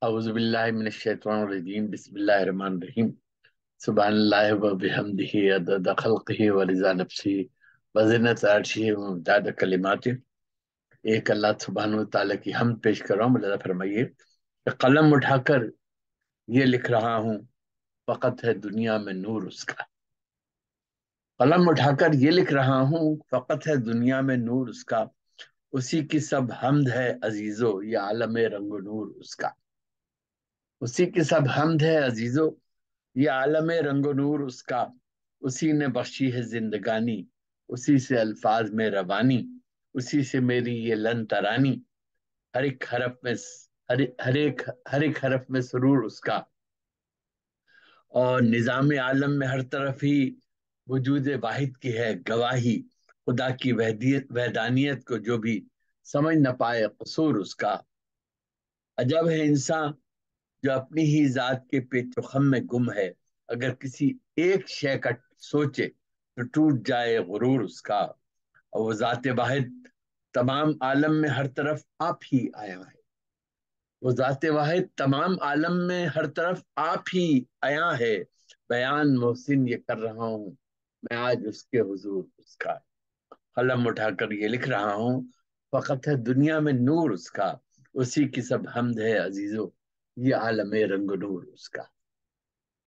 اعوذ باللہ من الشیطان الرجیم، بسم اللہ الرحمن الرحیم۔ سبحان اللہ و بحمدہ عدد خلقہ و رضا نفسہ و زنۃ عرشہ و مداد کلماتہ۔ ایک اللہ سبحانہ و تعالیٰ کی حمد پیش کر رہا ہوں۔ اللہ فرمائیے کہ قلم اٹھا کر یہ لکھ رہا ہوں، فقط ہے دنیا میں نور اس کا۔ قلم اٹھا کر یہ لکھ رہا ہوں، فقط ہے دنیا میں نور اس کا۔ اسی کی سب حمد ہے عزیزو، یہ عالم رنگ و نور اس کا۔ اسی کی سب حمد ہے عزیزو، یہ عالم رنگ و نور اس کا۔ اسی نے بخشی ہے زندگانی، اسی سے الفاظ میں روانی، اسی سے میری یہ لن ترانی۔ ہر ایک حرف میں ہر ایک حرف میں سرور اس کا۔ اور نظام عالم میں ہر طرف ہی وجود واحد کی ہے گواہی۔ خدا کی وحدانیت کو جو بھی سمجھ نہ پائے قصور اس کا۔ عجب ہے انسان جو اپنی ہی ذات کے پیچ و خم میں گم ہے، اگر کسی ایک شے کا سوچے تو ٹوٹ جائے غرور اس کا۔ اور وہ ذات واحد تمام عالم میں ہر طرف آپ ہی آیا ہے۔ وہ ذات واحد تمام عالم میں ہر طرف آپ ہی آیا ہے۔ بیان محسن یہ کر رہا ہوں میں آج اس کے حضور اس کا۔ قلم اٹھا کر یہ لکھ رہا ہوں، فقط ہے دنیا میں نور اس کا۔ اسی کی سب حمد ہے عزیزو، یہ عالم رنگ و نور اس کا۔